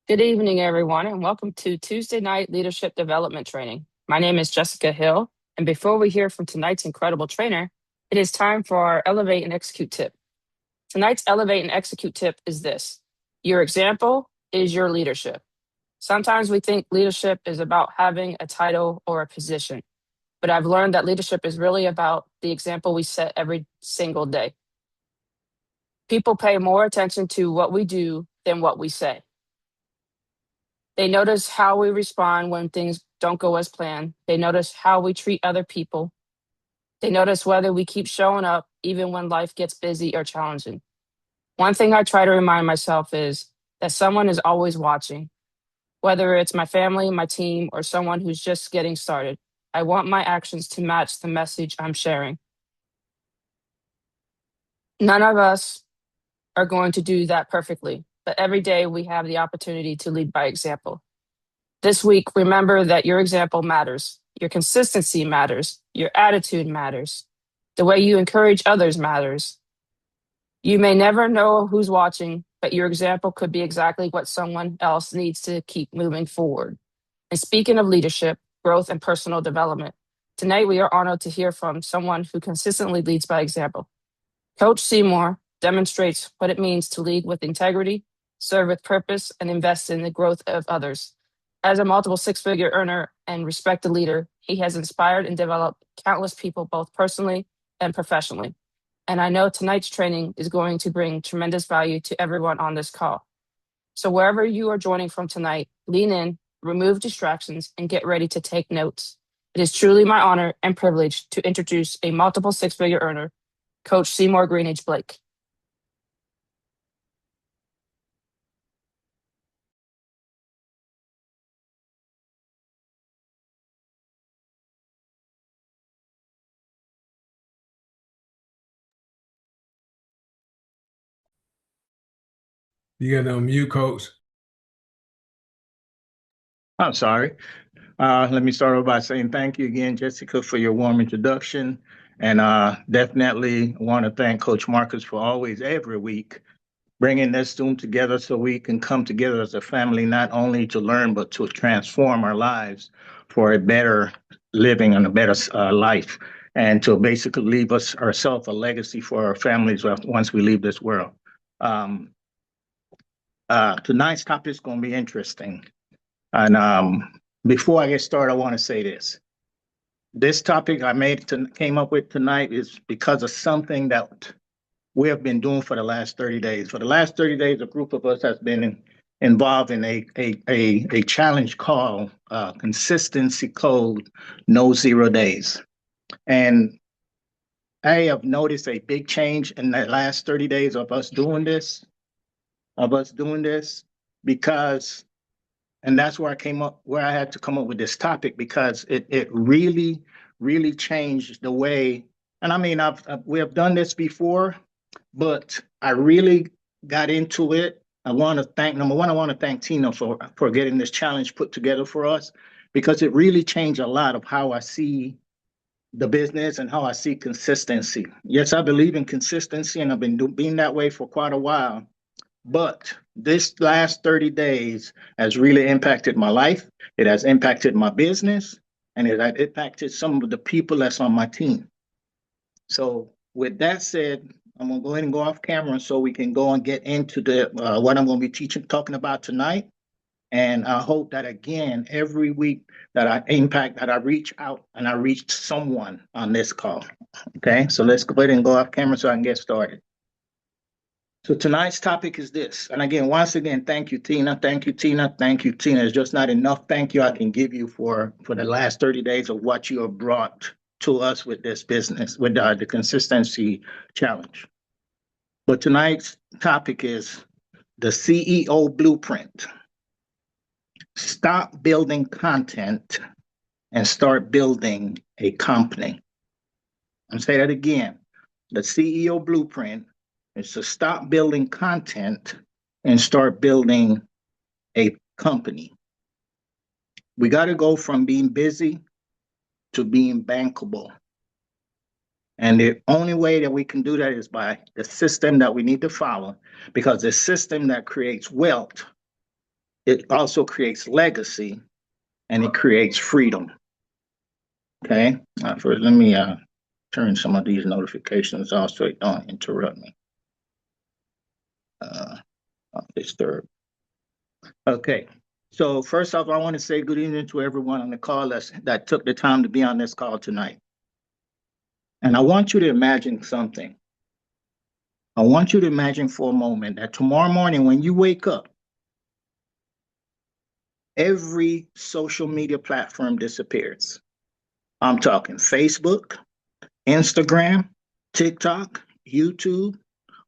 Good evening, everyone, and welcome to Tuesday Night Leadership Development Training. My name is Jessica Hill, and before we hear from tonight's incredible trainer, it is time for our Elevate and Execute tip. Tonight's Elevate and Execute tip is this: your example is your leadership. Sometimes we think leadership is about having a title or a position, but I've learned that leadership is really about the example we set every single day. People pay more attention to what we do than what we say. They notice how we respond when things don't go as planned. They notice how we treat other people. They notice whether we keep showing up even when life gets busy or challenging. One thing I try to remind myself is that someone is always watching, whether it's my family, my team, or someone who's just getting started. I want my actions to match the message I'm sharing. None of us are going to do that perfectly, but every day we have the opportunity to lead by example. This week, remember that your example matters. Your consistency matters. Your attitude matters. The way you encourage others matters. You may never know who's watching, but your example could be exactly what someone else needs to keep moving forward. And speaking of leadership, growth, and personal development, tonight we are honored to hear from someone who consistently leads by example. Coach Seymour demonstrates what it means to lead with integrity, serve with purpose, and invest in the growth of others. As a multiple six-figure earner and respected leader, he has inspired and developed countless people both personally and professionally. And I know tonight's training is going to bring tremendous value to everyone on this call. So wherever you are joining from tonight, lean in, remove distractions, and get ready to take notes. It is truly my honor and privilege to introduce a multiple six-figure earner, Coach Seymour Greenidge Blake. You got to unmute, coach. I'm sorry. Let me start off by saying thank you again, Jessica, for your warm introduction. And definitely want to thank Coach Marcus for always, every week, bringing this Zoom together so we can come together as a family, not only to learn, but to transform our lives for a better living and a better life, and to basically leave us ourselves a legacy for our families once we leave this world. Um, Tonight's topic is going to be interesting. And before I get started, I want to say this. This topic came up with tonight is because of something that we have been doing for the last 30 days. For the last 30 days, a group of us has been involved in a challenge called Consistency Code No Zero Days. And I have noticed a big change in the last 30 days of us doing this, because and that's where I had to come up with this topic, because it really really changed the way. And I mean, we have done this before, but I really got into it. I want to thank Number one, I want to thank Tina for getting this challenge put together for us, because it really changed a lot of how I see the business and how I see consistency. Yes, I believe in consistency, and I've been being that way for quite a while. But this last 30 days has really impacted my life. It has impacted my business, and it has impacted some of the people that's on my team. So with that said, I'm gonna go ahead and go off camera so we can go and get into the what I'm gonna be talking about tonight. And I hope that again, every week that I reach out and I reach someone on this call. Okay, so let's go ahead and go off camera so I can get started. So tonight's topic is this. And again, once again, thank you, Tina. Thank you, Tina. Thank you, Tina. It's just not enough thank you I can give you for the last 30 days of what you have brought to us with this business, with the consistency challenge. But tonight's topic is the CEO blueprint. Stop building content and start building a company. I'm say that again. The CEO blueprint is to stop building content and start building a company. We got to go from being busy to being bankable. And the only way that we can do that is by the system that we need to follow, because the system that creates wealth it also creates legacy, and it creates freedom. Okay. First, let me turn some of these notifications off so it don't interrupt me. Disturb. Okay. So first off, I want to say good evening to everyone on the call that took the time to be on this call tonight. And I want you to imagine something. I want you to imagine for a moment that tomorrow morning when you wake up, every social media platform disappears. I'm talking Facebook, Instagram, TikTok, YouTube,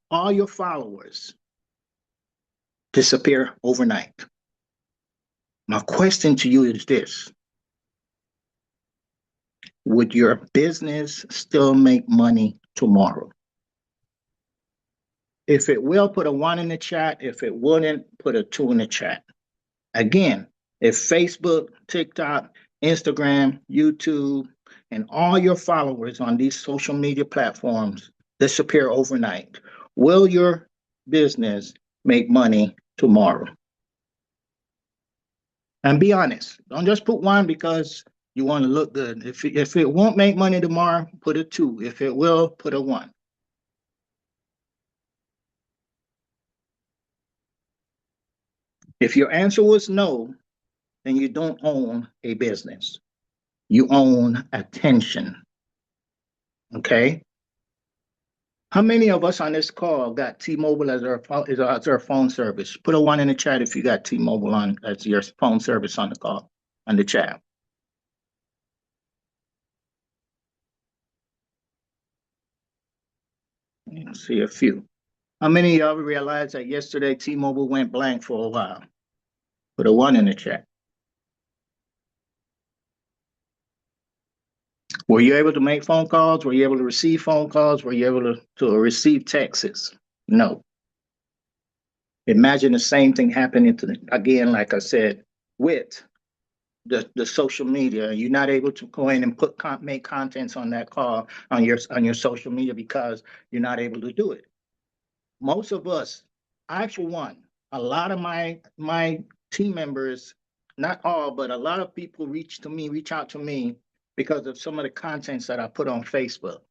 all your followers disappear overnight. My question to you is this: would your business still make money tomorrow? If it will, put a 1 in the chat. If it wouldn't, put a 2 in the chat. Again, if Facebook, TikTok, Instagram, YouTube, and all your followers on these social media platforms disappear overnight, will your business make money tomorrow? And be honest. Don't just put 1 because you want to look good. If it won't make money tomorrow, put a 2. If it will, put a 1. If your answer was no, then you don't own a business. You own attention. Okay? How many of us on this call got T-Mobile as our phone service? Put a 1 in the chat if you got T-Mobile on as your phone service on the call, on the chat. See a few. How many of y'all realized that yesterday T-Mobile went blank for a while? Put a 1 in the chat. Were you able to make phone calls? Were you able to receive phone calls? Were you able to receive texts? No. Imagine the same thing happening again, like I said, with the social media. You're not able to go in and make contents on that call on your social media because you're not able to do it. Most of us, I for one, a lot of my team members, not all, but a lot of people reach out to me because of some of the contents that I put on Facebook.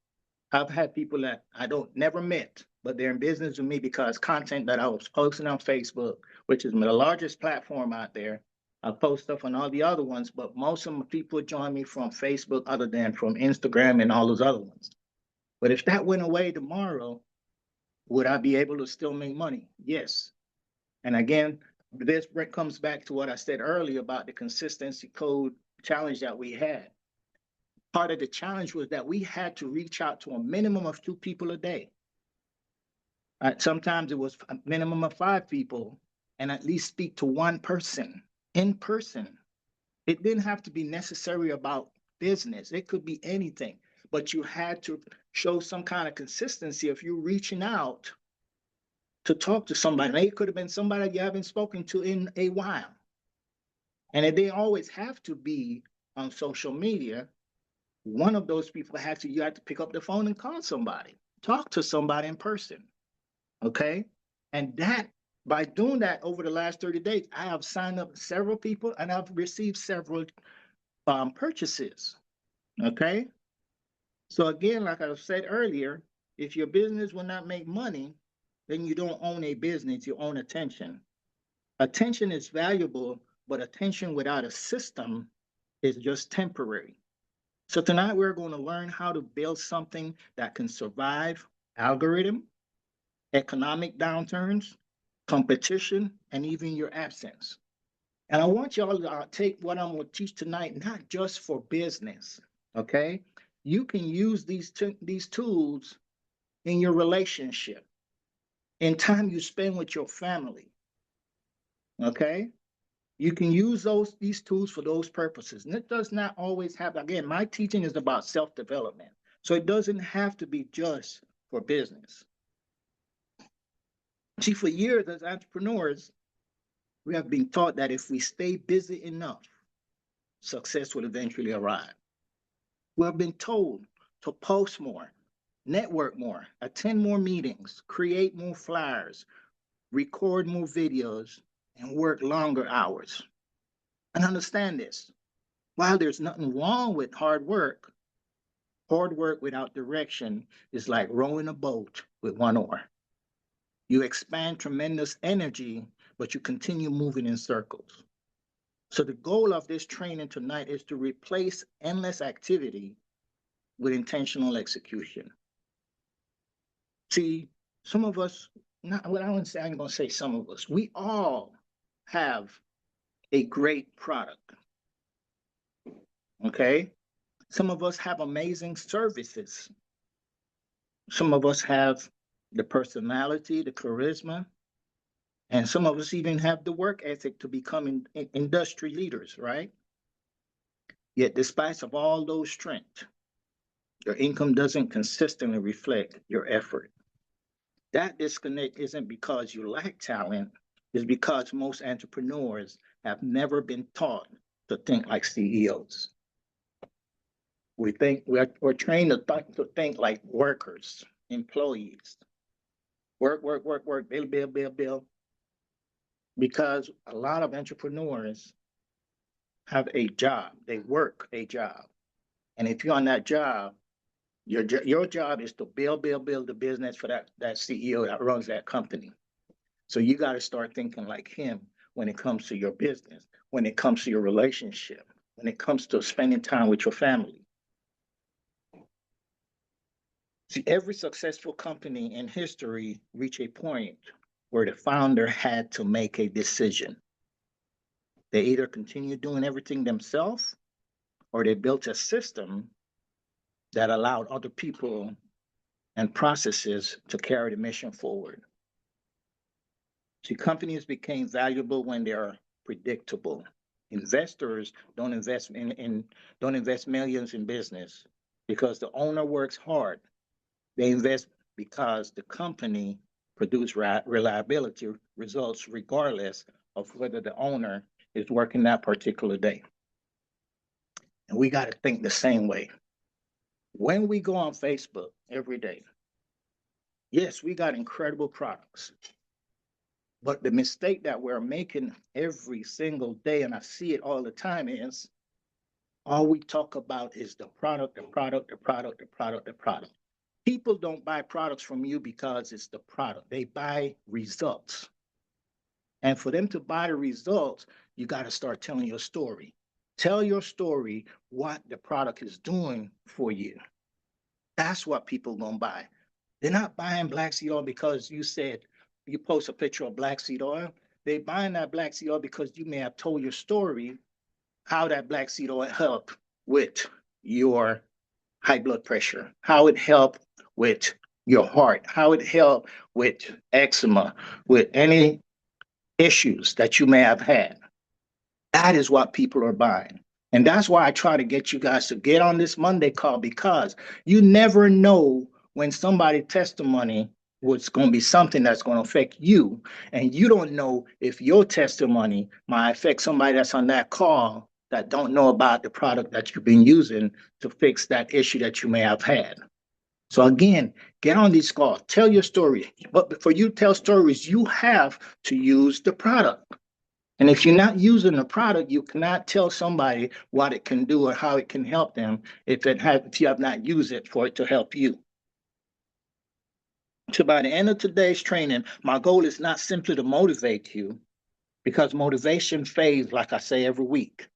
I've had people that I don't never met, but they're in business with me because content that I was posting on Facebook, which is the largest platform out there. I post stuff on all the other ones, but most of the people join me from Facebook other than from Instagram and all those other ones. But if that went away tomorrow, would I be able to still make money? Yes. And again, this comes back to what I said earlier about the consistency code challenge that we had. Part of the challenge was that we had to reach out to a minimum of 2 people a day. Sometimes it was a minimum of 5 people and at least speak to 1 person in person. It didn't have to be necessary about business. It could be anything, but you had to show some kind of consistency if you're reaching out to talk to somebody. It could have been somebody you haven't spoken to in a while. And it didn't always have to be on social media. One of those people you have to pick up the phone and call somebody, talk to somebody in person. Okay. And by doing that over the last 30 days, I have signed up several people and I've received several purchases. Okay. So again, like I said earlier, if your business will not make money, then you don't own a business, you own attention. Attention is valuable, but attention without a system is just temporary. So tonight we're going to learn how to build something that can survive algorithm, economic downturns, competition, and even your absence. And I want y'all to take what I'm going to teach tonight, not just for business, okay? You can use these tools in your relationship, in time you spend with your family, okay? You can use these tools for those purposes. And it does not always have, again, my teaching is about self-development. So it doesn't have to be just for business. See, for years as entrepreneurs, we have been taught that if we stay busy enough, success will eventually arrive. We have been told to post more, network more, attend more meetings, create more flyers, record more videos, and work longer hours. And understand this, while there's nothing wrong with hard work without direction is like rowing a boat with one oar. You expand tremendous energy, but you continue moving in circles. So the goal of this training tonight is to replace endless activity with intentional execution. See, some of us, not what I would say, I'm going to say some of us, we all have a great product. Okay. Some of us have amazing services. Some of us have the personality, the charisma, and some of us even have the work ethic to become industry leaders, right? Yet, despite of all those strengths, your income doesn't consistently reflect your effort. That disconnect isn't because you lack talent, it's because most entrepreneurs have never been taught to think like CEOs. We're trained to think like workers, employees. Work, bill. Because a lot of entrepreneurs have a job, they work a job. And if you're on that job, your job is to build the business for that CEO that runs that company. So you got to start thinking like him when it comes to your business, when it comes to your relationship, when it comes to spending time with your family. See, every successful company in history reached a point where the founder had to make a decision. They either continued doing everything themselves or they built a system that allowed other people and processes to carry the mission forward. See, companies became valuable when they are predictable. Investors don't invest millions in business because the owner works hard. They invest because the company produces reliability results regardless of whether the owner is working that particular day. And we got to think the same way. When we go on Facebook every day, yes, we got incredible products. But the mistake that we're making every single day, and I see it all the time, is all we talk about is the product. People don't buy products from you because it's the product. They buy results. And for them to buy the results, you got to start telling your story. Tell your story what the product is doing for you. That's what people are going to buy. They're not buying black seed oil because you said you post a picture of black seed oil. They're buying that black seed oil because you may have told your story how that black seed oil helped with your high blood pressure, how it helped with your heart, how it helped with eczema, with any issues that you may have had. That is what people are buying. And that's why I try to get you guys to get on this Monday call, because you never know when somebody's testimony was going to be something that's going to affect you. And you don't know if your testimony might affect somebody that's on that call that don't know about the product that you've been using to fix that issue that you may have had. So again, get on these calls, tell your story. But before you tell stories, you have to use the product. And if you're not using the product, you cannot tell somebody what it can do or how it can help them if you have not used it for it to help you. So by the end of today's training, my goal is not simply to motivate you, because motivation fades, like I say every week.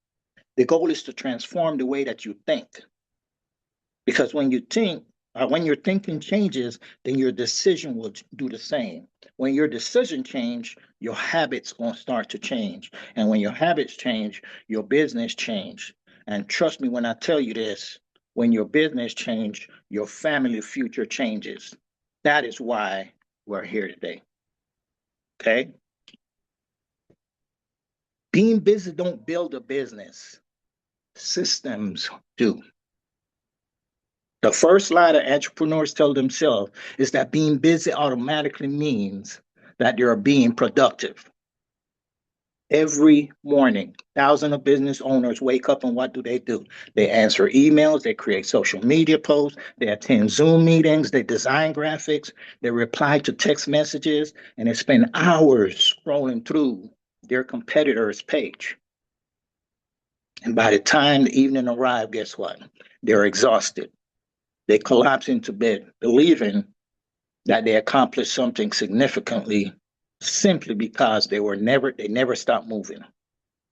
The goal is to transform the way that you think. Because when your thinking changes, then your decision will do the same. When your decision change, your habits will start to change. And when your habits change, your business change. And trust me when I tell you this, when your business change, your family future changes. That is why we're here today. Okay? Being busy don't build a business. Systems do. The first lie that entrepreneurs tell themselves is that being busy automatically means that they're being productive. Every morning, thousands of business owners wake up and what do? They answer emails, they create social media posts, they attend Zoom meetings, they design graphics, they reply to text messages, and they spend hours scrolling through their competitor's page. And by the time the evening arrived, guess what? They're exhausted. They collapse into bed, believing that they accomplished something significantly simply because they never stopped moving.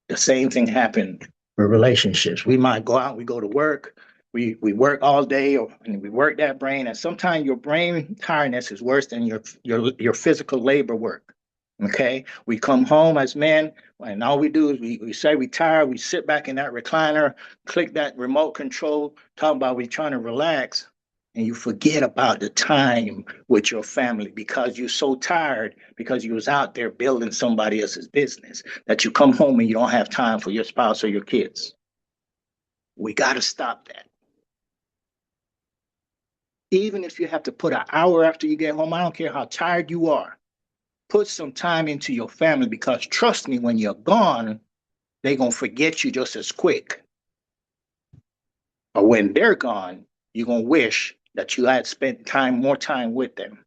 The same thing happened with relationships. We might go out, we go to work, we work all day, and we work that brain, and sometimes your brain tiredness is worse than your physical labor work. Okay, we come home as men, and all we do is we say we tired, we sit back in that recliner, click that remote control, talk about we trying to relax, and you forget about the time with your family because you're so tired because you was out there building somebody else's business that you come home and you don't have time for your spouse or your kids. We got to stop that. Even if you have to put an hour after you get home, I don't care how tired you are, put some time into your family, because trust me, when you're gone, they're going to forget you just as quick. Or when they're gone, you're going to wish that you had spent more time with them.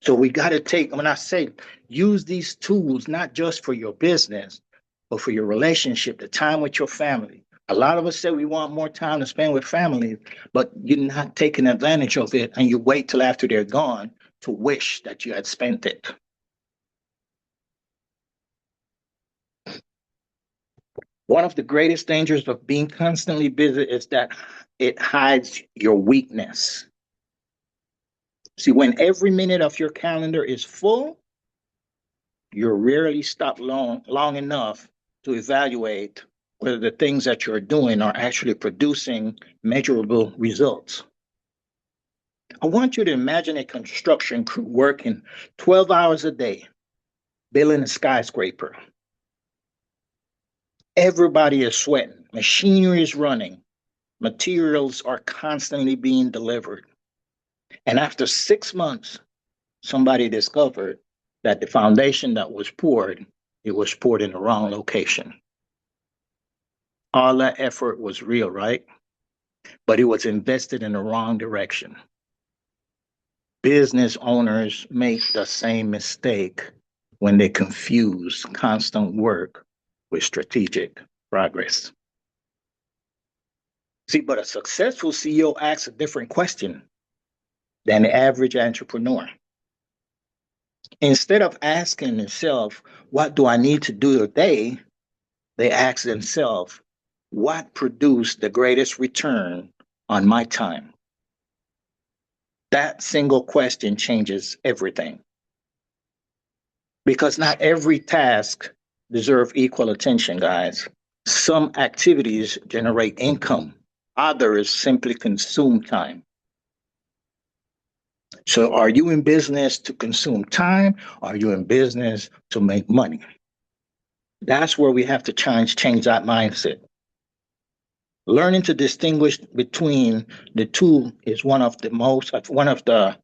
So we got to when I say use these tools, not just for your business, but for your relationship, the time with your family. A lot of us say we want more time to spend with family, but you're not taking advantage of it, and you wait till after they're gone to wish that you had spent it. One of the greatest dangers of being constantly busy is that it hides your weakness. See, when every minute of your calendar is full, you rarely stop long enough to evaluate whether the things that you're doing are actually producing measurable results. I want you to imagine a construction crew working 12 hours a day, building a skyscraper. Everybody is sweating, machinery is running, materials are constantly being delivered. And after 6 months, somebody discovered that the foundation that was poured, it was poured in the wrong location. All that effort was real, right? But it was invested in the wrong direction. Business owners make the same mistake when they confuse constant work with strategic progress. See, but a successful CEO asks a different question than the average entrepreneur. Instead of asking themselves, what do I need to do today? They ask themselves, what produced the greatest return on my time? That single question changes everything. Because not every task deserves equal attention, guys. Some activities generate income, others simply consume time. So are you in business to consume time? Or are you in business to make money? That's where we have to change that mindset. Learning to distinguish between the two is one of the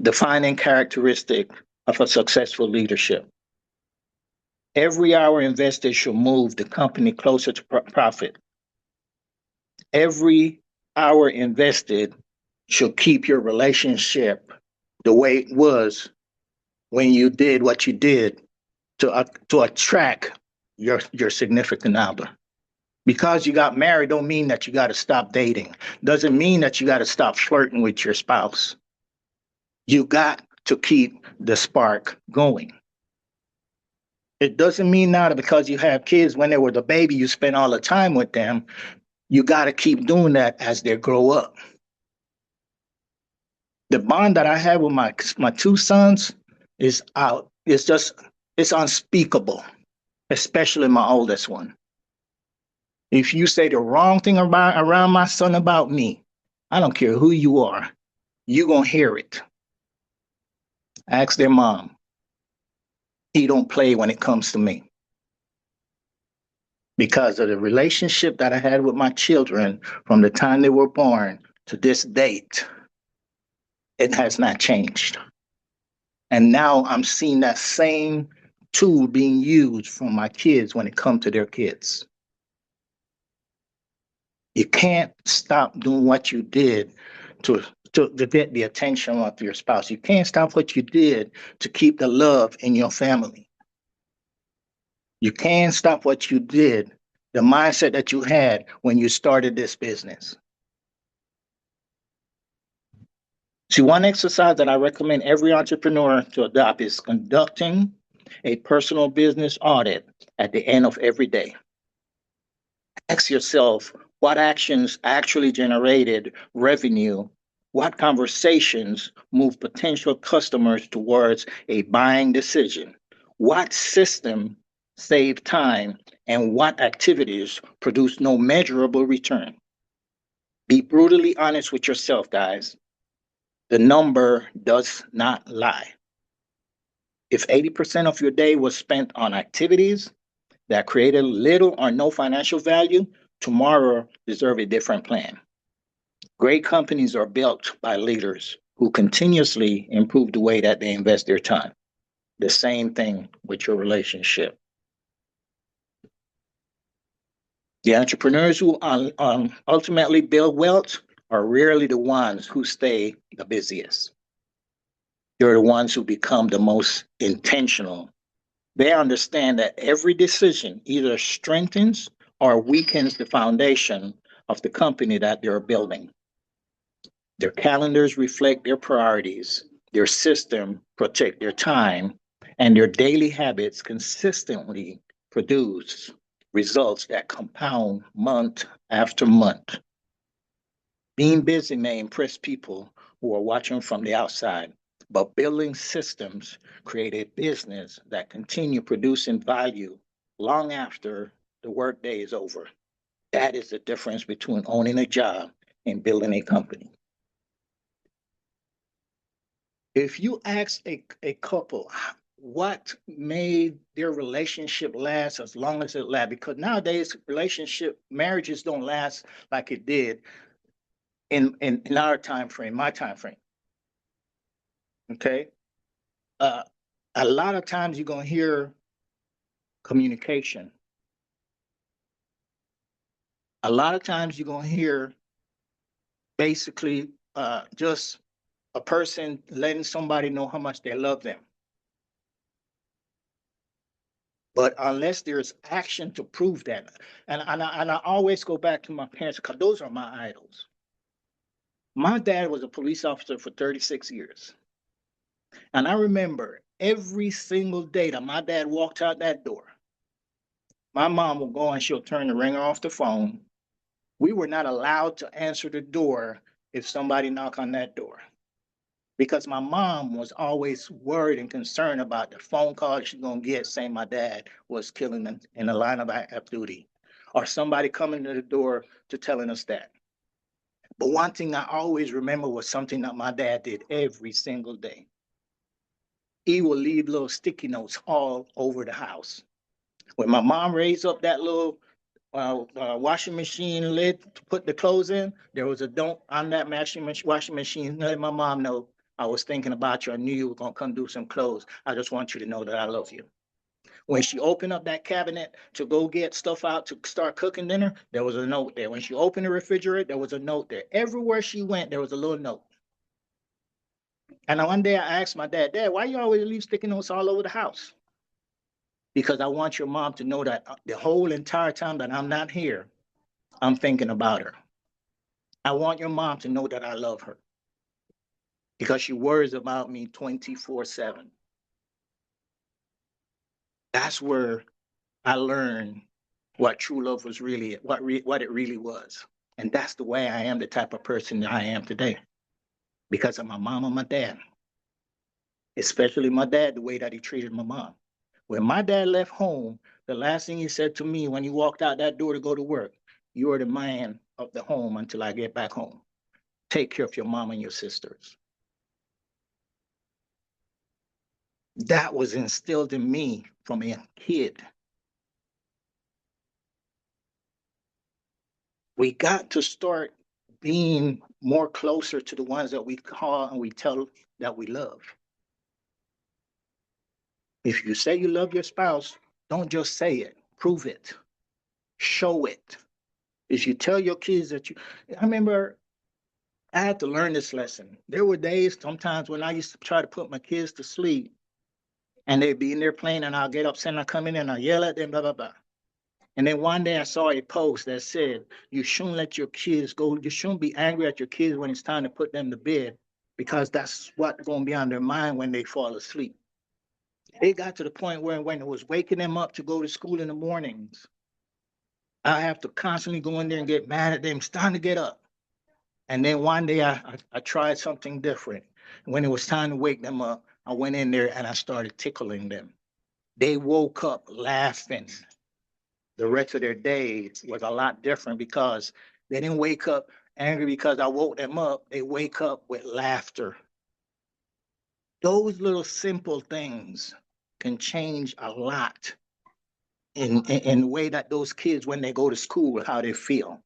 defining characteristic of a successful leadership. Every hour invested should move the company closer to profit. Every hour invested should keep your relationship the way it was when you did what you did to attract your significant other. Because you got married don't mean that you got to stop dating. Doesn't mean that you got to stop flirting with your spouse. You got to keep the spark going. It doesn't mean now that because you have kids, when they were the baby, you spend all the time with them. You got to keep doing that as they grow up. The bond that I have with my two sons is out. It's unspeakable, especially my oldest one. If you say the wrong thing around my son about me, I don't care who you are, you gonna hear it. Ask their mom. He don't play when it comes to me. Because of the relationship that I had with my children from the time they were born to this date, it has not changed. And now I'm seeing that same tool being used from my kids when it comes to their kids. You can't stop doing what you did to get the attention of your spouse. You can't stop what you did to keep the love in your family. You can't stop what you did, the mindset that you had when you started this business. See, one exercise that I recommend every entrepreneur to adopt is conducting a personal business audit at the end of every day. Ask yourself what actions actually generated revenue, what conversations move potential customers towards a buying decision, what system saved time, and what activities produce no measurable return. Be brutally honest with yourself, guys. The number does not lie. If 80% of your day was spent on activities that created little or no financial value, tomorrow deserve a different plan. Great companies are built by leaders who continuously improve the way that they invest their time. The same thing with your relationship. The entrepreneurs who ultimately build wealth are rarely the ones who stay the busiest. They're the ones who become the most intentional. They understand that every decision either strengthens or weakens the foundation of the company that they're building. Their calendars reflect their priorities, their system protect their time, and their daily habits consistently produce results that compound month after month. Being busy may impress people who are watching from the outside, but building systems create a business that continue producing value long after the workday is over. That is the difference between owning a job and building a company. If you ask a couple what made their relationship last as long as it lasted, because nowadays marriages don't last like it did in our time frame, my time frame. Okay. Uh, a lot of times you're gonna hear communication. A lot of times you're gonna hear basically just a person letting somebody know how much they love them. But unless there's action to prove that, and I always go back to my parents because those are my idols. My dad was a police officer for 36 years. And I remember every single day that my dad walked out that door, my mom would go and she'll turn the ringer off the phone. We were not allowed to answer the door if somebody knocked on that door because my mom was always worried and concerned about the phone call she's going to get saying my dad was killing in the line of active duty or somebody coming to the door to telling us that. But one thing I always remember was something that my dad did every single day. He would leave little sticky notes all over the house. When my mom raised up that little washing machine lid to put the clothes in, there was a don't on that washing machine. Let my mom know I was thinking about you. I knew you were going to come do some clothes. I just want you to know that I love you. When she opened up that cabinet to go get stuff out to start cooking dinner, there was a note there. When she opened the refrigerator, there was a note there. Everywhere she went, there was a little note. And one day I asked my dad, Dad, why you always leave sticky notes all over the house? Because I want your mom to know that the whole entire time that I'm not here, I'm thinking about her. I want your mom to know that I love her because she worries about me 24/7. That's where I learned what true love was really, what it really was. And that's the way I am the type of person that I am today because of my mom and my dad, especially my dad, the way that he treated my mom. When my dad left home, the last thing he said to me when he walked out that door to go to work, you are the man of the home until I get back home. Take care of your mom and your sisters. That was instilled in me from a kid. We got to start being more closer to the ones that we call and we tell that we love. If you say you love your spouse, don't just say it, prove it, show it. If you tell your kids that I remember I had to learn this lesson. There were days sometimes when I used to try to put my kids to sleep And they'd be in there playing, and I'll get upset and I'll come in and I'll yell at them, blah, blah, blah. And then one day I saw a post that said, you shouldn't let your kids go. You shouldn't be angry at your kids when it's time to put them to bed, because that's what's going to be on their mind when they fall asleep. It got to the point where when it was waking them up to go to school in the mornings, I have to constantly go in there and get mad at them. It's time to get up. And then one day I tried something different. When it was time to wake them up, I went in there and I started tickling them. They woke up laughing. The rest of their day was a lot different because they didn't wake up angry because I woke them up. They wake up with laughter. Those little simple things can change a lot in the way that those kids, when they go to school, how they feel.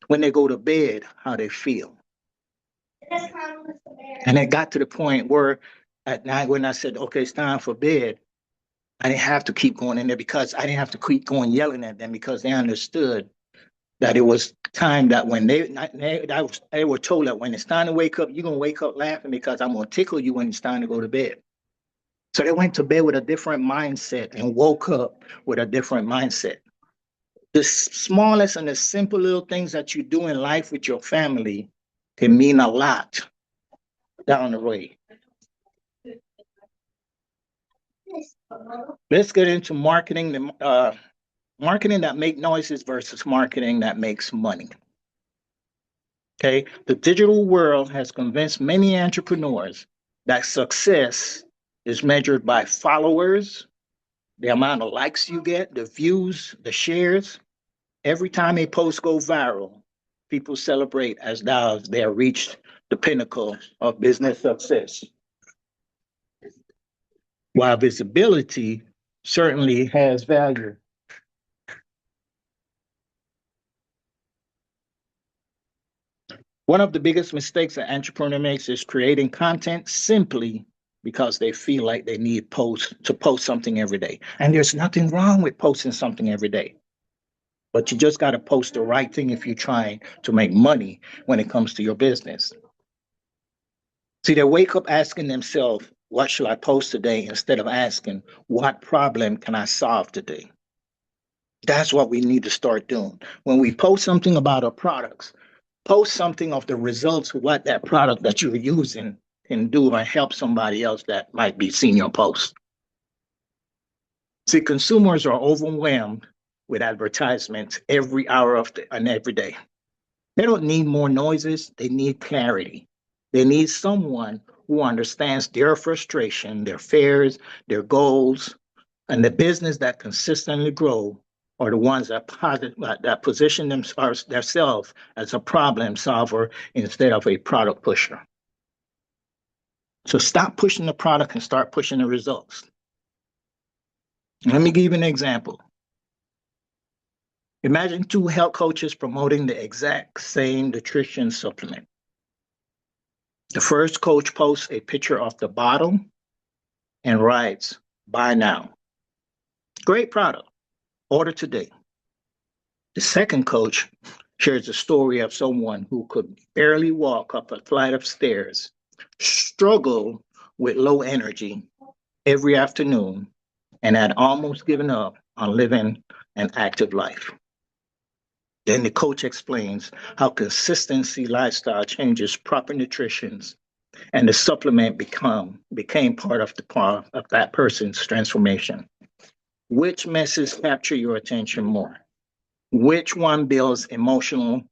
When they go to bed, how they feel. And it got to the point where at night when I said, okay, it's time for bed, I didn't have to keep going in there because I didn't have to keep going yelling at them, because they understood that it was time that when they were told that when it's time to wake up, you're going to wake up laughing because I'm going to tickle you when it's time to go to bed. So they went to bed with a different mindset and woke up with a different mindset. The smallest and the simple little things that you do in life with your family can mean a lot down the way. Let's get into marketing, marketing that makes noises versus marketing that makes money. Okay, the digital world has convinced many entrepreneurs that success is measured by followers, the amount of likes you get, the views, the shares. Every time a post goes viral, people celebrate as though they have reached the pinnacle of business success. While visibility certainly has value, one of the biggest mistakes an entrepreneur makes is creating content simply because they feel like they need to post something every day. And there's nothing wrong with posting something every day. But you just got to post the right thing if you're trying to make money when it comes to your business. See, they wake up asking themselves, what should I post today? Instead of asking, what problem can I solve today? That's what we need to start doing. When we post something about our products, post something of the results of what that product that you're using can do and help somebody else that might be seeing your post. See, consumers are overwhelmed with advertisements every hour of and every day. They don't need more noises, they need clarity. They need someone who understands their frustration, their fears, their goals, and the business that consistently grow are the ones that position themselves as a problem solver instead of a product pusher. So stop pushing the product and start pushing the results. Let me give you an example. Imagine two health coaches promoting the exact same nutrition supplement. The first coach posts a picture of the bottle and writes, buy now. Great product. Order today. The second coach shares a story of someone who could barely walk up a flight of stairs, struggled with low energy every afternoon, and had almost given up on living an active life. Then the coach explains how consistency lifestyle changes proper nutrition, and the supplement became part of that person's transformation. Which message capture your attention more? Which one builds emotional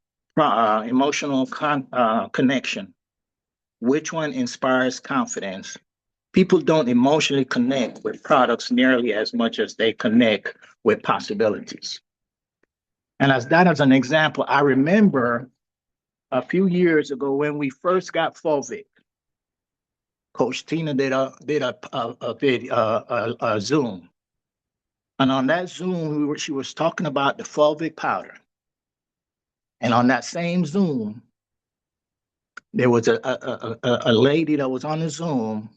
connection? Which one inspires confidence? People don't emotionally connect with products nearly as much as they connect with possibilities. And as an example, I remember a few years ago when we first got Fulvic. Coach Tina did a Zoom, and on that Zoom, she was talking about the Fulvic powder. And on that same Zoom, there was a lady that was on the Zoom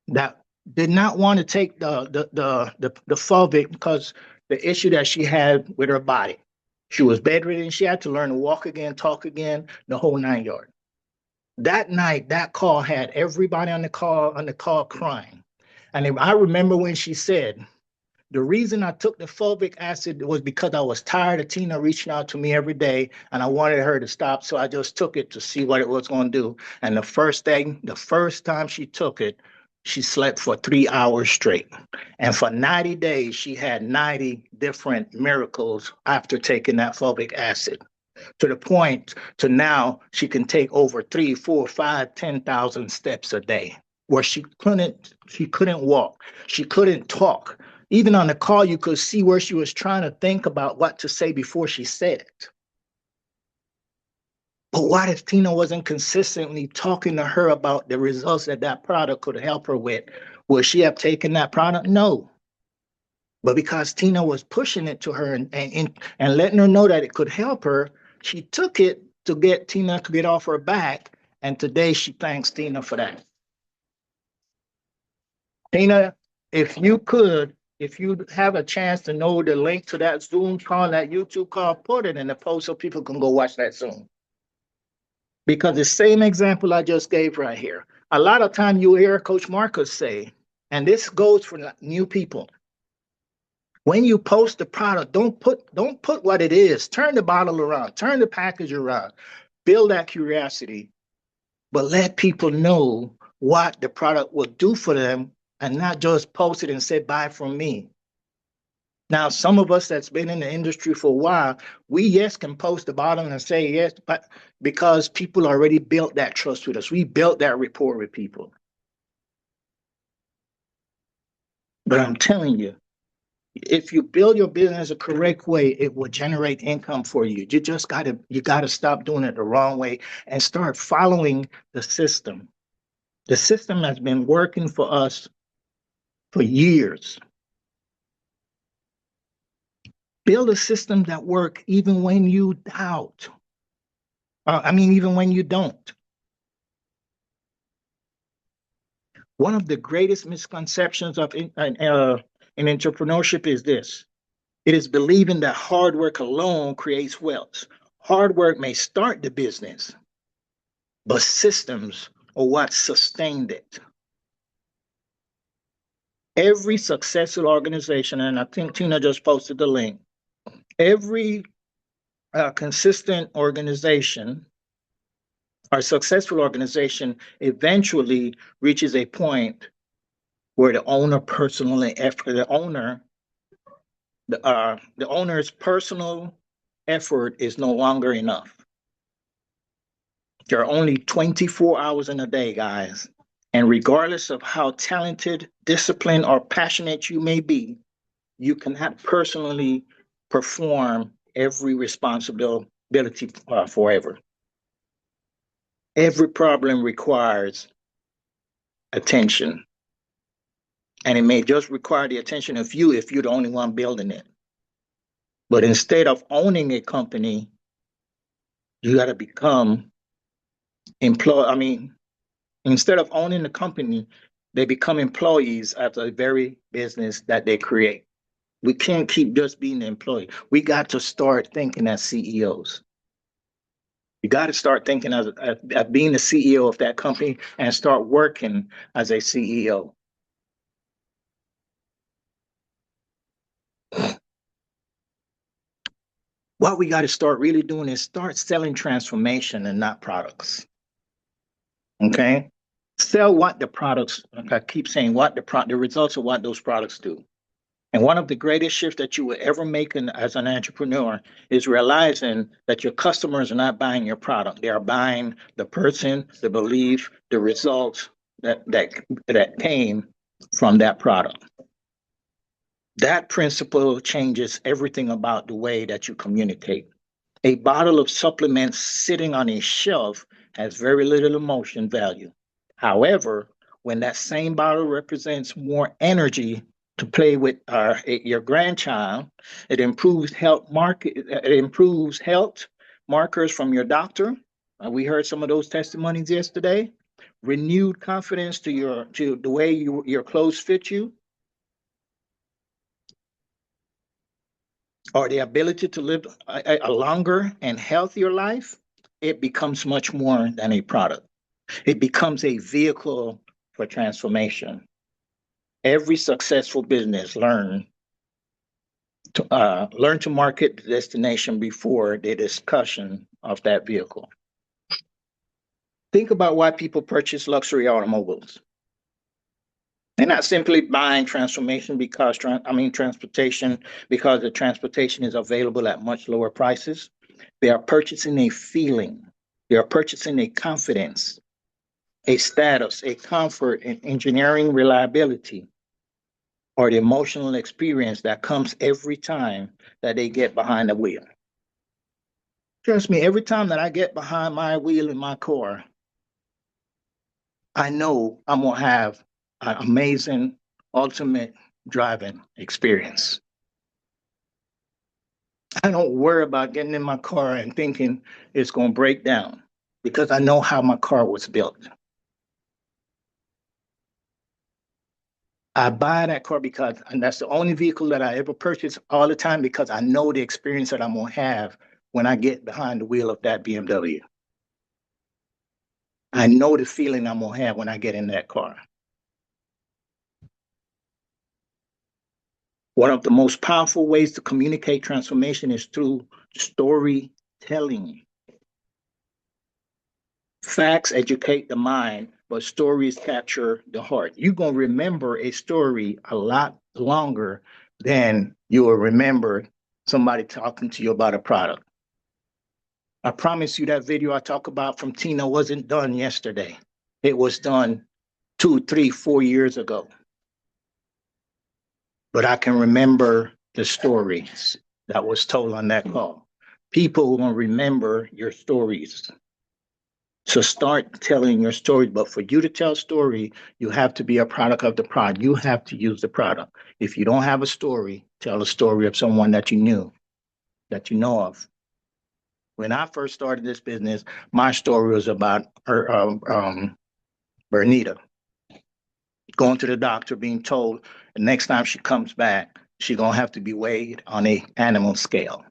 that did not want to take the Fulvic because the issue that she had with her body. She was bedridden. She had to learn to walk again, talk again, the whole 9 yards. That night, that call had everybody on the call crying. And I remember when she said, the reason I took the fulvic acid was because I was tired of Tina reaching out to me every day and I wanted her to stop. So I just took it to see what it was going to do. And the first time she took it, she slept for 3 hours straight. And for 90 days, she had 90 different miracles after taking that fulvic acid, to the point to now she can take over 3, 4, 5, 10,000 steps a day, where she couldn't walk, she couldn't talk. Even on the call, you could see where she was trying to think about what to say before she said it. But what if Tina wasn't consistently talking to her about the results that that product could help her with? Would she have taken that product? No. But because Tina was pushing it to her and letting her know that it could help her, she took it to get Tina to get off her back. And today she thanks Tina for that. Tina, if you have a chance to know the link to that Zoom call, that YouTube call, put it in the post so people can go watch that Zoom. Because the same example I just gave right here, a lot of time you hear Coach Marcus say, and this goes for new people, when you post the product, don't put what it is. Turn the bottle around, turn the package around, build that curiosity, but let people know what the product will do for them and not just post it and say, buy from me. Now, some of us that's been in the industry for a while, we, yes, can post the bottom and say yes, but because people already built that trust with us. We built that rapport with people. But I'm telling you, if you build your business a correct way, it will generate income for you. You gotta stop doing it the wrong way and start following the system. The system has been working for us for years. Build a system that works even when you doubt. Even when you don't. One of the greatest misconceptions in entrepreneurship is this. It is believing that hard work alone creates wealth. Hard work may start the business, but systems are what sustained it. Every successful organization, and I think Tina just posted the link, every consistent organization or successful organization eventually reaches a point where the owner's personal effort is no longer enough. There are only 24 hours in a day, guys. And regardless of how talented, disciplined, or passionate you may be, you cannot personally perform every responsibility forever. Every problem requires attention. And it may just require the attention of you if you're the only one building it. But instead of owning a company, you got to become instead of owning the company, they become employees of the very business that they create. We can't keep just being an employee. We got to start thinking as CEOs. You got to start thinking as being the CEO of that company and start working as a CEO. What we got to start really doing is start selling transformation and not products. Okay? Sell what the products, like I keep saying, the results of what those products do. And one of the greatest shifts that you will ever make as an entrepreneur is realizing that your customers are not buying your product. They are buying the person, the belief, the results that came from that product. That principle changes everything about the way that you communicate. A bottle of supplements sitting on a shelf has very little emotion value. However, when that same bottle represents more energy to play with your grandchild, it improves health markers from your doctor. We heard some of those testimonies yesterday. Renewed confidence to the way your clothes fit you, or the ability to live a longer and healthier life. It becomes much more than a product. It becomes a vehicle for transformation. Every successful business learn to market the destination before the discussion of that vehicle. Think about why people purchase luxury automobiles. They're not simply buying transportation because the transportation is available at much lower prices. They are purchasing a feeling. They are purchasing a confidence, a status, a comfort, an engineering reliability, or the emotional experience that comes every time that they get behind the wheel. Trust me, every time that I get behind my wheel in my car, I know I'm going to have an amazing, ultimate driving experience. I don't worry about getting in my car and thinking it's going to break down because I know how my car was built. I buy that car and that's the only vehicle that I ever purchase all the time because I know the experience that I'm going to have when I get behind the wheel of that BMW. I know the feeling I'm going to have when I get in that car. One of the most powerful ways to communicate transformation is through storytelling. Facts educate the mind, but stories capture the heart. You're going to remember a story a lot longer than you will remember somebody talking to you about a product. I promise you that video I talk about from Tina wasn't done yesterday. It was done 2, 3, 4 years ago. But I can remember the stories that was told on that call. People will remember your stories. So start telling your story. But for you to tell a story, you have to be a product of the product. You have to use the product. If you don't have a story, tell a story of someone that you knew, that you know of. When I first started this business, my story was about Bernita going to the doctor, being told the next time she comes back, she's going to have to be weighed on a animal scale.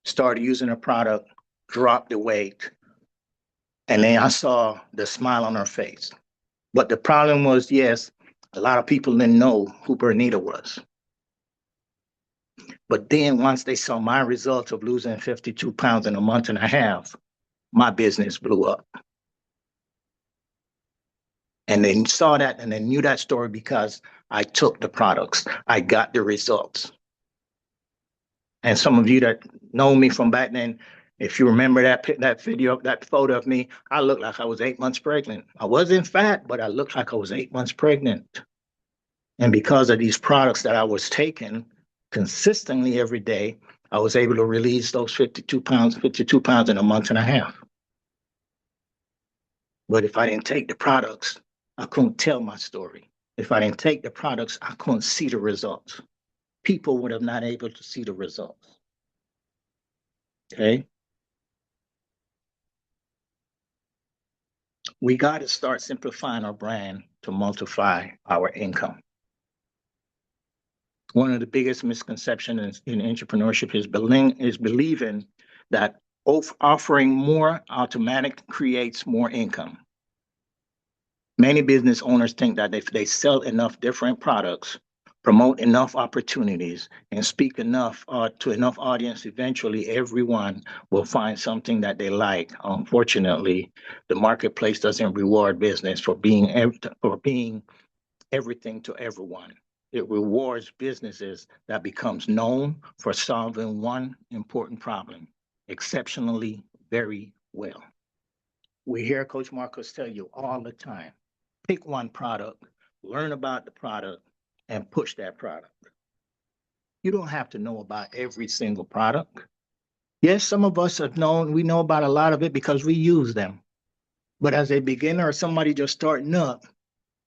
Started using a product, dropped the weight, and then I saw the smile on her face. But the problem was, yes, a lot of people didn't know who Bernita was. But then once they saw my results of losing 52 pounds in a month and a half, my business blew up. And they saw that and they knew that story because I took the products. I got the results. And some of you that know me from back then, if you remember that video, that photo of me, I looked like I was 8 months pregnant. I wasn't fat, but I looked like I was 8 months pregnant. And because of these products that I was taking consistently every day, I was able to release those 52 pounds in a month and a half. But if I didn't take the products, I couldn't tell my story. If I didn't take the products, I couldn't see the results. People would have not able to see the results. Okay? We got to start simplifying our brand to multiply our income. One of the biggest misconceptions in entrepreneurship is believing that offering more automatic creates more income. Many business owners think that if they sell enough different products, promote enough opportunities, and speak enough to enough audience, eventually everyone will find something that they like. Unfortunately, the marketplace doesn't reward business for being everything to everyone. It rewards businesses that becomes known for solving one important problem exceptionally very well. We hear Coach Marcus tell you all the time, pick one product, learn about the product, and push that product. You don't have to know about every single product. Yes, some of us we know about a lot of it because we use them. But as a beginner or somebody just starting up,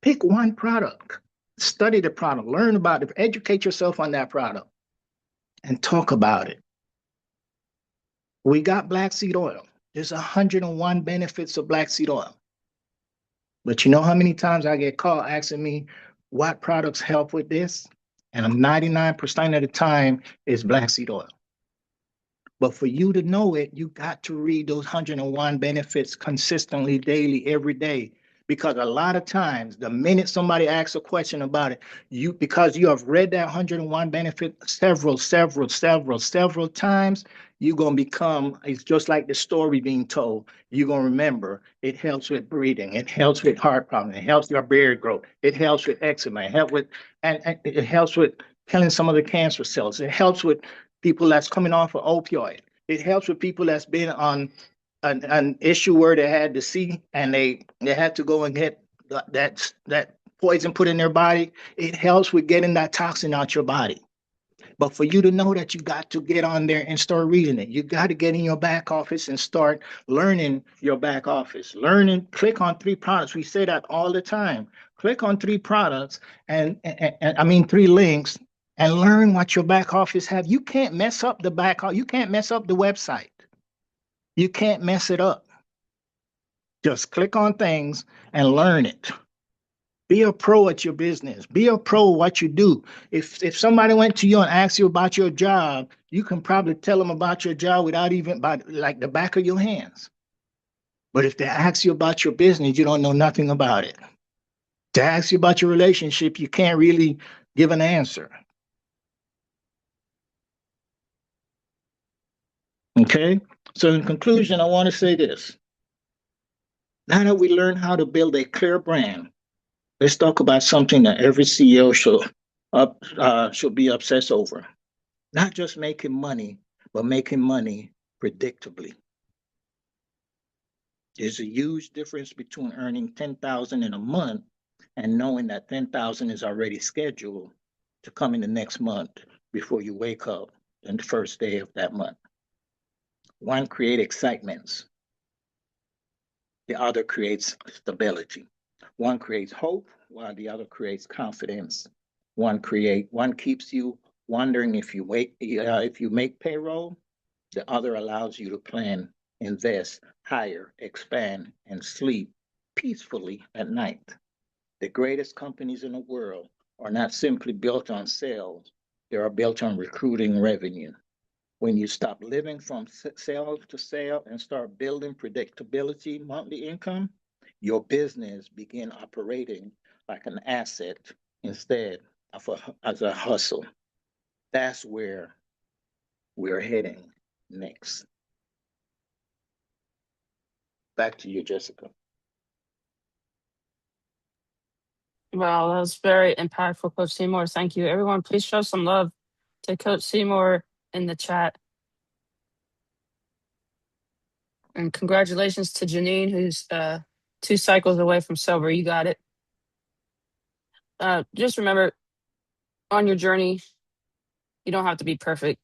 pick one product, study the product, learn about it, educate yourself on that product, and talk about it. We got black seed oil. There's 101 benefits of black seed oil. But you know how many times I get called asking me what products help with this? And 99% of the time it's black seed oil. But for you to know it, you got to read those 101 benefits consistently, daily, every day, Because a lot of times, the minute somebody asks a question about it, because you have read that 101 benefit several times, you're going to become, it's just like the story being told. You're going to remember it helps with breathing, it helps with heart problems, it helps your beard growth, it helps with eczema, and it helps with killing some of the cancer cells. It helps with people that's coming off of opioid. It helps with people that's been on an issue where they had to see and they had to go and get that poison put in their body. It helps with getting that toxin out your body. But for you to know that, you got to get on there and start reading it. You got to get in your back office and start learning your back office. Learning, click on 3 products. We say that all the time. Click on 3 products and I mean 3 links and learn what your back office have. You can't mess up the back. You can't mess up the website. You can't mess it up. Just click on things and learn it. Be a pro at your business. Be a pro at what you do. If somebody went to you and asked you about your job, you can probably tell them about your job without even by like the back of your hands. But if they ask you about your business, you don't know nothing about it. To ask you about your relationship, you can't really give an answer. Okay? So in conclusion, I want to say this. Now that we learn how to build a clear brand, let's talk about something that every CEO should be obsessed over. Not just making money, but making money predictably. There's a huge difference between earning 10,000 in a month and knowing that 10,000 is already scheduled to come in the next month before you wake up on the first day of that month. One creates excitements. The other creates stability. One creates hope, while the other creates confidence. One keeps you wondering if you make payroll. The other allows you to plan, invest, hire, expand, and sleep peacefully at night. The greatest companies in the world are not simply built on sales; they are built on recruiting revenue. When you stop living from sale to sale and start building predictability monthly income, your business begin operating like an asset instead of as a hustle. That's where we're heading next. Back to you, Jessica. Well, that was very impactful, Coach Seymour. Thank you. Everyone, please show some love to Coach Seymour in the chat. And congratulations to Janine, who's 2 cycles away from sober. You got it. Just remember, on your journey, you don't have to be perfect.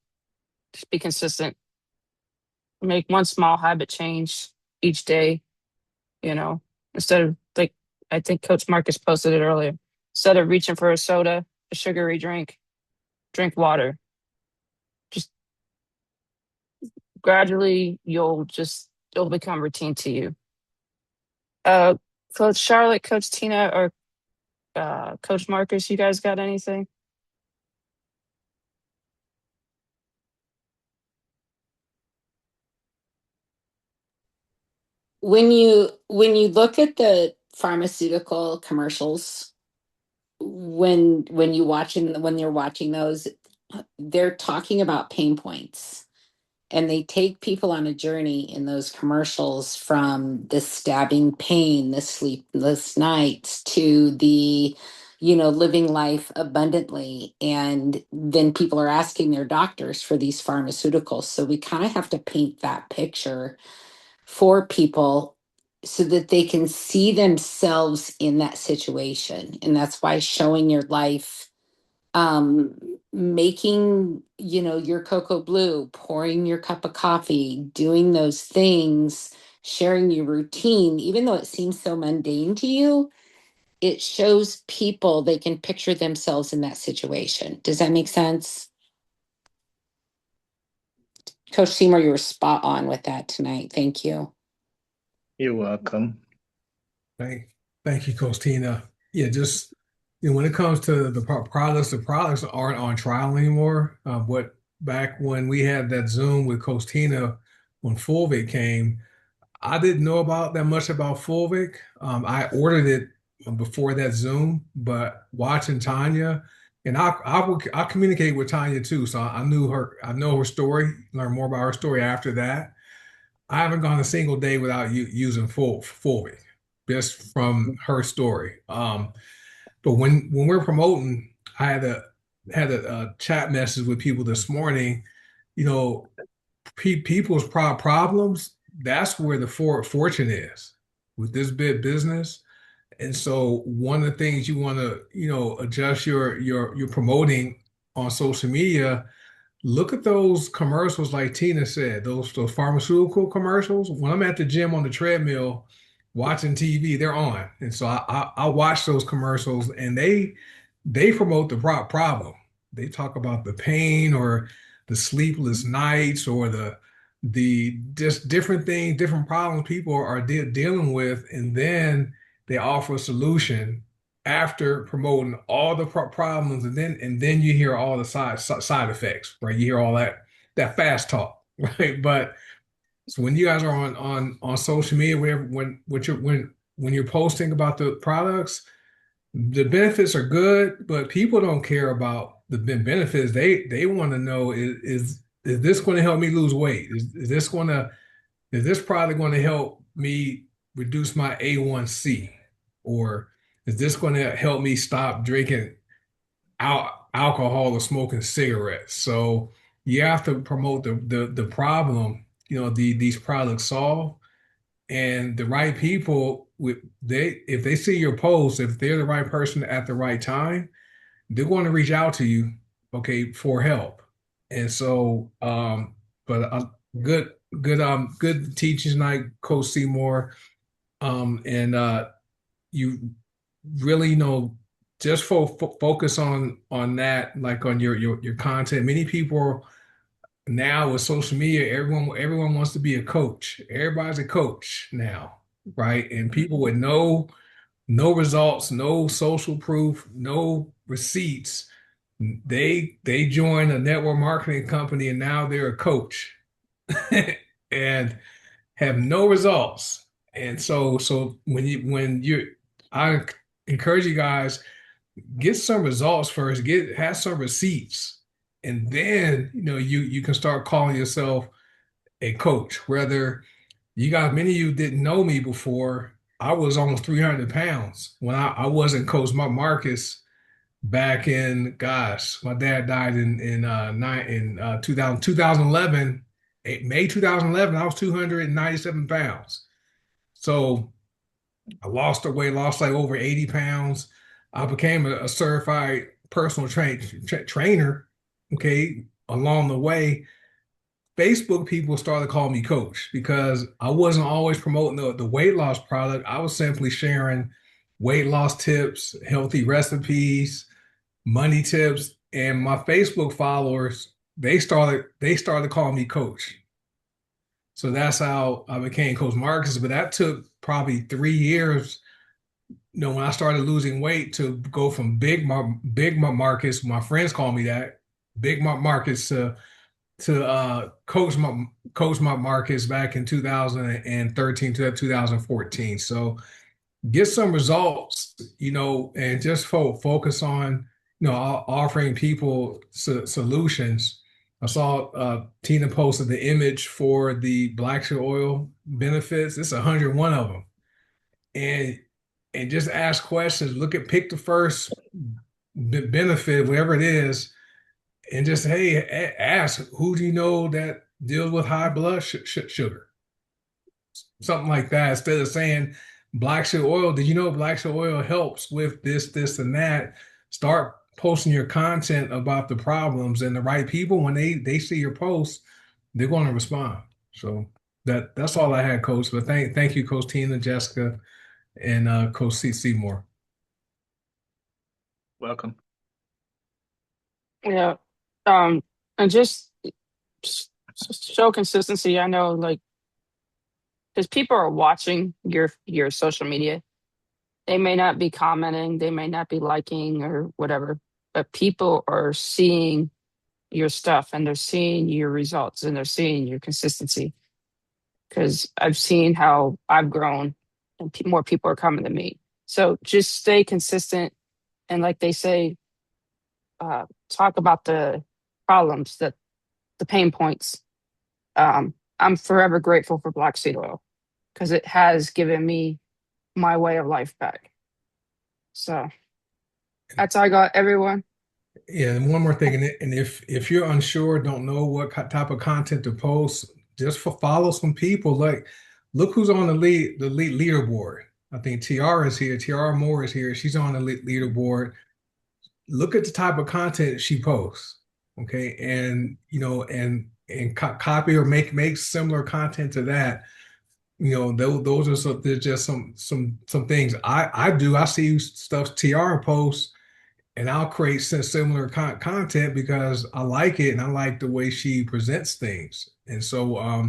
Just be consistent. Make one small habit change each day, instead of, like, I think Coach Marcus posted it earlier. Instead of reaching for a soda, a sugary drink water. Just gradually, it'll become routine to you. Coach Charlotte, Coach Tina, or Coach Marcus, you guys got anything? When you look at the pharmaceutical commercials, when you're watching those, they're talking about pain points, and they take people on a journey in those commercials from the stabbing pain, the sleepless nights, to the living life abundantly. And then people are asking their doctors for these pharmaceuticals, so we kind of have to paint that picture for people so that they can see themselves in that situation. And that's why showing your life, making your cocoa blue, pouring your cup of coffee, doing those things, sharing your routine, even though it seems so mundane to you, it shows people they can picture themselves in that situation. Does that make sense? Coach Seymour, you were spot on with that tonight. Thank you. You're welcome. Thank you, Coach Tina. Yeah, just when it comes to the products aren't on trial anymore. Back when we had that Zoom with Coach Tina when Fulvic came, I didn't know about that much about Fulvic. I ordered it before that Zoom, but watching Tanya, and I communicate with Tanya too, so I knew her. I know her story. Learn more about her story after that. I haven't gone a single day without using Fulvic, just from her story. But when we're promoting, I had a chat message with people this morning. You know, people's problems, that's where the fortune is with this big business. And so one of the things you want to, adjust your promoting on social media. Look at those commercials, like Tina said, those pharmaceutical commercials. When I'm at the gym on the treadmill watching TV, they're on, and so I watch those commercials, and they promote the problem. They talk about the pain or the sleepless nights or the just different things, different problems people are dealing with, and then they offer a solution after promoting all the problems, and then you hear all the side effects, right? You hear all that fast talk, right? But so when you guys are on social media, whenever when you're posting about the products, the benefits are good, but people don't care about the benefits. They want to know, is this going to help me lose weight? Is this product going to help me reduce my A1C? Or is this going to help me stop drinking alcohol or smoking cigarettes? So you have to promote the problem, these products solve. And the right people, if they see your post, if they're the right person at the right time, they're going to reach out to you, okay, for help. And so, but good, good teaching tonight, Coach Seymour. And you really, just focus on that, like on your content. Many people now with social media, everyone wants to be a coach. Everybody's a coach now, right? And people with no results, no social proof, no receipts, they join a network marketing company and now they're a coach and have no results. And so I encourage you guys, get some results first, have some receipts, and then you can start calling yourself a coach. Whether many of you didn't know me before, I was almost 300 pounds when I wasn't Coach Marcus back in, gosh, my dad died in 2011, May 2011. I was 297 pounds. So I lost the weight, lost like over 80 pounds. I became a certified personal trainer. Okay, along the way, Facebook people started calling me coach because I wasn't always promoting the weight loss product. I was simply sharing weight loss tips, healthy recipes, money tips, and my Facebook followers, they started calling me coach. So that's how I became Coach Marcus. But that took probably 3 years, when I started losing weight, to go from Big Marcus, my friends call me that, Big Marcus, to Coach Marcus back in 2013 to 2014. So get some results, and just focus on, offering people solutions. I saw Tina posted the image for the black sugar oil benefits. It's 101 of them, and just ask questions. Pick the first benefit, whatever it is, and just, hey, ask, who do you know that deals with high blood sugar? Something like that. Instead of saying black sugar oil, did you know black sugar oil helps with this, and that? Start posting your content about the problems, and the right people, when they see your posts, they're going to respond. So that's all I had, Coach. But thank you, Coach Tina, Jessica, and Coach Seymour. Welcome. Yeah. And just show consistency. I know, like, because people are watching your social media. They may not be commenting, they may not be liking or whatever, but people are seeing your stuff and they're seeing your results and they're seeing your consistency. because I've seen how I've grown and more people are coming to me. So just stay consistent. And like they say, talk about the problems, the pain points. I'm forever grateful for Black Seed Oil because it has given me my way of life back. So that's all I got, everyone. Yeah, and one more thing, and if you're unsure, don't know what type of content to post, just follow some people. Like, look who's on the lead leaderboard. I think Tiara is here. Tiara Moore is here. She's on the leaderboard. Look at the type of content she posts, okay, and and copy or make similar content to that. Those are there's just some things I do. I see stuff Tiara posts and I'll create similar content because I like it and I like the way she presents things. And so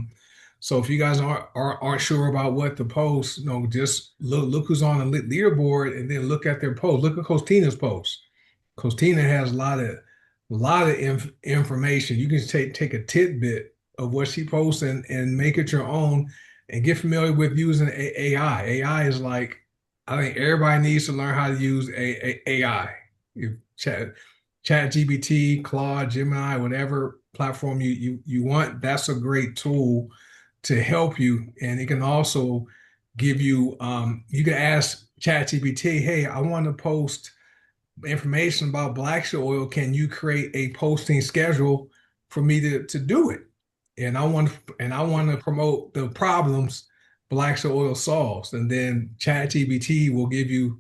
if you guys aren't sure about what to post, just look who's on the leaderboard and then look at their post. Look at Coach Tina's post. Coach Tina has a lot of information. You can take a tidbit of what she posts and make it your own and get familiar with using AI. AI is like, I think everybody needs to learn how to use AI. You chat GBT, Claude, Gemini, whatever platform you want, that's a great tool to help you. And it can also give you you can ask chat GBT, hey, I want to post information about black seed oil. Can you create a posting schedule for me to do it? And I want to promote the problems black seed oil solves. And then chat GBT will give you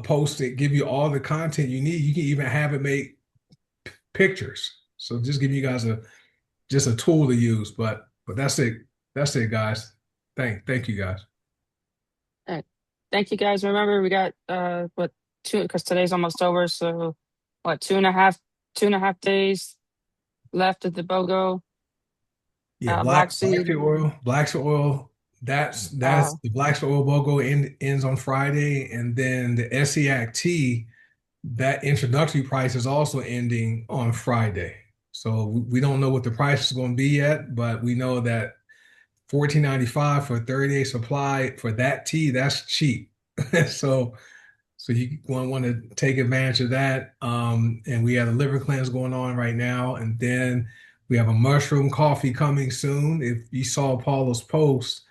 post it, give you all the content you need. You can even have it make pictures. So just give you guys a tool to use. But that's it. That's it, guys. Thank you guys. All right. Thank you guys. Remember, we got what two because today's almost over. So what, 2.5 days left of the BOGO Yeah, Black black Seed. seed oil, black seed oil. That's Uh, the black seed oil BOGO ends on Friday, and then the SEAC that introductory price is also ending on Friday. So we don't know what the price is going to be yet, but we know that 14.95 for a 30-day supply for that tea, that's cheap. so so you want to take advantage of that. And we have a liver cleanse going on right now, and then we have a mushroom coffee coming soon. If you saw Paula's post,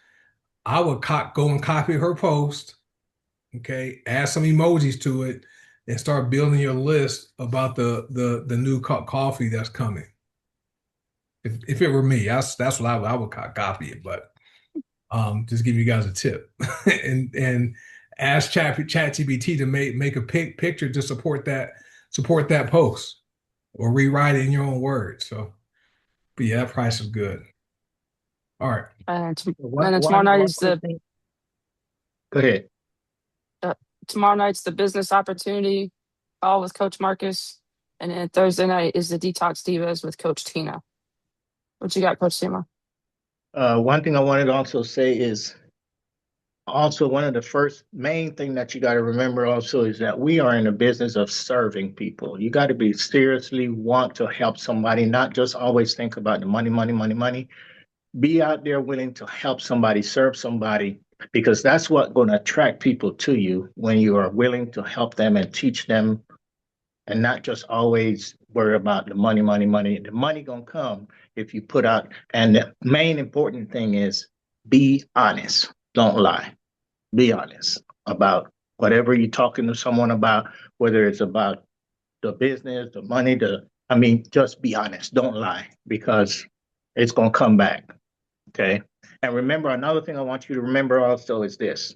I would go and copy her post, okay, add some emojis to it, and start building your list about the new coffee that's coming. If it were me, that's what I would copy it. But just give you guys a tip, and ask ChatGPT to make a picture to support that post, or rewrite it in your own words. So, but yeah, that price is good. All right. and, One, and then tomorrow one, night one is quick the thing. Go ahead. uh, tomorrow night's the business opportunity all with Coach Marcus, and then Thursday night is the Detox Divas with Coach Tina. What you got, Coach Tima? One thing I wanted to also say is also one of the first main thing that you got to remember also is that we are in the business of serving people. You got to be seriously want to help somebody, not just always think about the money, money, money, money. Be out there willing to help somebody, serve somebody, because that's what going to attract people to you when you are willing to help them and teach them and not just always worry about the money, money, money. The money gonna come if you put out. And the main important thing is be honest. Don't lie. Be honest about whatever you're talking to someone about, whether it's about the business, the money, just be honest. Don't lie because it's gonna come back. Okay. And remember, another thing I want you to remember also is this.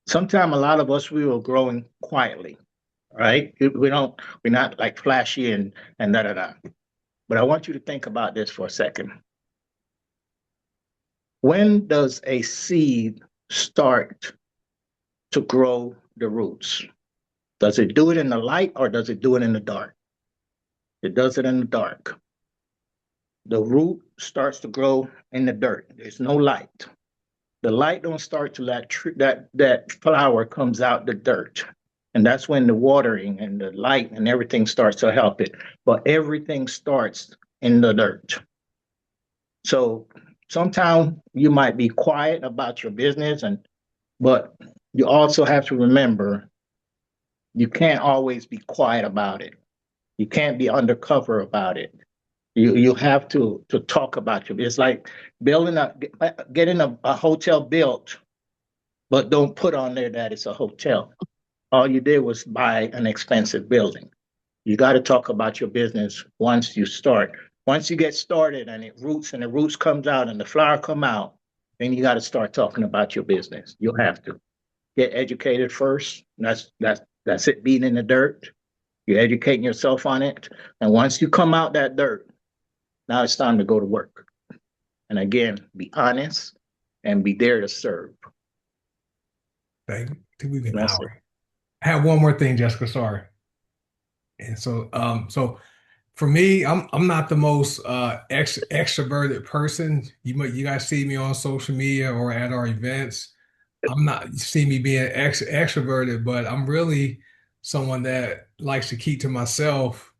Sometimes a lot of us we were growing quietly, right? We're not like flashy and da da da. But I want you to think about this for a second. When does a seed start to grow the roots? Does it do it in the light or does it do it in the dark? It does it in the dark. The root starts to grow in the dirt. There's no light. The light don't start till that flower comes out the dirt. And that's when the watering and the light and everything starts to help it. But everything starts in the dirt. So sometimes you might be quiet about your business, but you also have to remember you can't always be quiet about it. You can't be undercover about it. You have to talk about your. It's like getting a hotel built, but don't put on there that it's a hotel. All you did was buy an expensive building. You got to talk about your business once you start. Once you get started and the roots comes out and the flower come out, then you got to start talking about your business. You'll have to get educated first. That's it. Being in the dirt, you're educating yourself on it, and once you come out that dirt, now it's time to go to work. And again, be honest and be there to serve. I think we've been That's it. hour. I have one more thing, Jessica. Sorry. And so for me, I'm not the most extroverted person. You guys see me on social media or at our events. I'm not you see me being extroverted, but I'm really someone that likes to keep to myself.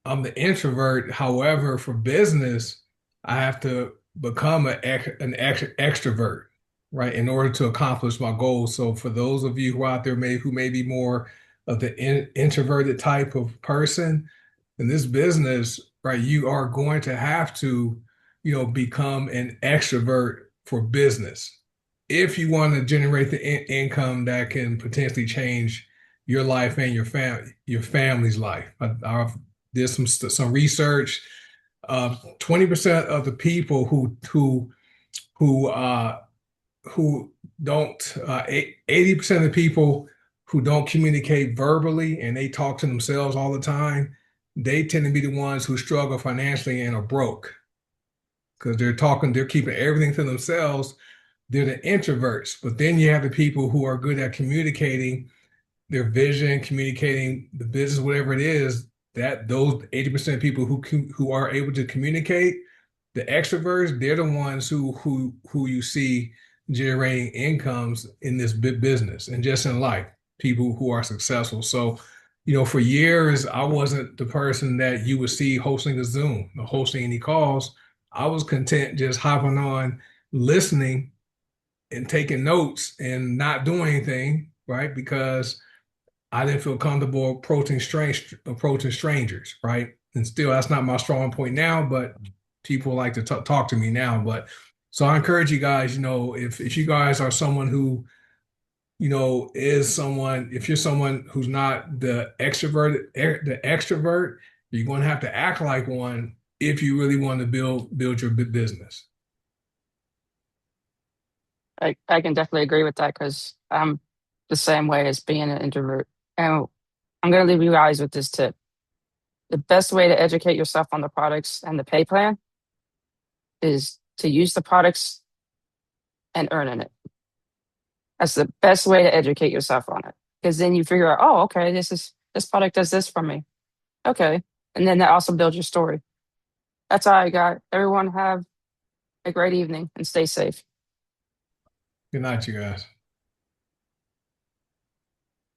I'm the introvert. However, for business, I have to become an extrovert, right, in order to accomplish my goals. So for those of you who are out there who may be more of the introverted type of person in this business, right, you are going to have to, become an extrovert for business if you want to generate the income that can potentially change your life and your family's life. I've did some research. 20% of the people who uh, who don't 80% of the people who don't communicate verbally and they talk to themselves all the time, they tend to be the ones who struggle financially and are broke because they're keeping everything to themselves. They're the introverts. But then you have the people who are good at communicating their vision, communicating the business, whatever it is, that those 80% of people who are able to communicate, the extroverts, they're the ones who you see generating incomes in this big business and just in life, people who are successful. So, for years, I wasn't the person that you would see hosting a Zoom or hosting any calls. I was content just hopping on, listening and taking notes and not doing anything, right? Because I didn't feel comfortable approaching strangers, right? And still, that's not my strong point now, but people like to talk to me now. But so I encourage you guys, if you guys are someone who, if you're someone who's not the extrovert, you're going to have to act like one if you really want to build your business. I can definitely agree with that because I'm the same way as being an introvert. And I'm going to leave you guys with this tip. The best way to educate yourself on the products and the pay plan is to use the products and earn in it. That's the best way to educate yourself on it. Because then you figure out, oh, okay, this product does this for me. Okay. And then that also builds your story. That's all I got. Everyone have a great evening and stay safe. Good night, you guys.